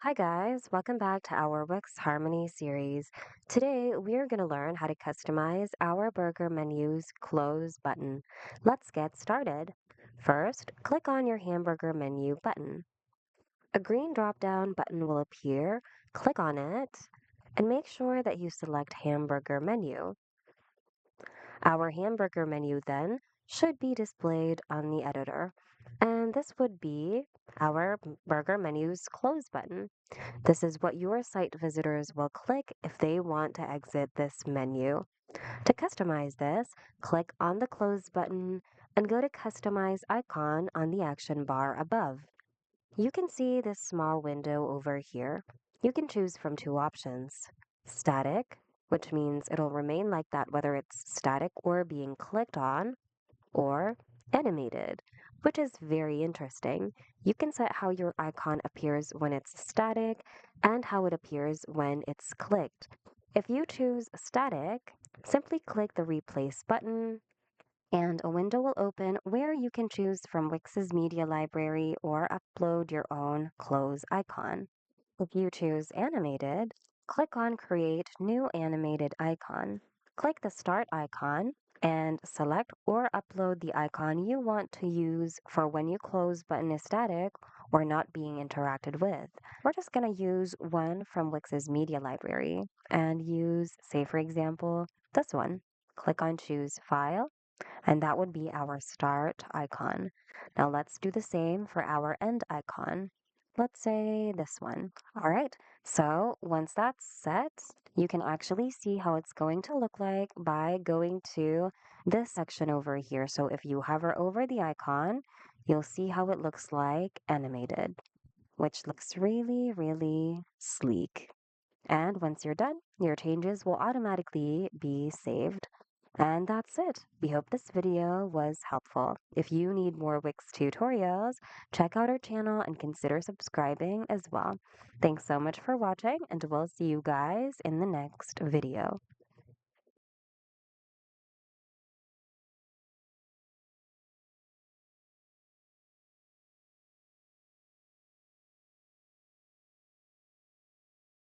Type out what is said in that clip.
Hi guys, welcome back to our Wix Harmony series. Today we are going to learn how to customize our burger menu's close button. Let's get started. First, click on your hamburger menu button. A green drop-down button will appear. Click on it and make sure that you select hamburger menu. Our hamburger menu then should be displayed on the editor. And this would be our burger menu's close button. This is what your site visitors will click if they want to exit this menu. To customize this, click on the Close button and go to Customize icon on the action bar above. You can see this small window over here. You can choose from two options. Static, which means it'll remain like that whether it's static or being clicked on, or animated, which is very interesting. You can set how your icon appears when it's static and how it appears when it's clicked. If you choose static, simply click the replace button and a window will open where you can choose from Wix's media library or upload your own close icon. If you choose animated, click on Create New Animated Icon. Click the Start icon and select or upload the icon you want to use for when your close button is static or not being interacted with. We're just going to use one from Wix's media library and use, say for example, this one. Click on Choose File and that would be our start icon. Now let's do the same for our end icon. Let's say this one. All right, so once that's set, you can actually see how it's going to look like by going to this section over here. So if you hover over the icon, you'll see how it looks like animated, which looks really, really sleek. And once you're done, your changes will automatically be saved. And that's it. We hope this video was helpful. If you need more Wix tutorials, check out our channel and consider subscribing as well. Thanks so much for watching, and we'll see you guys in the next video.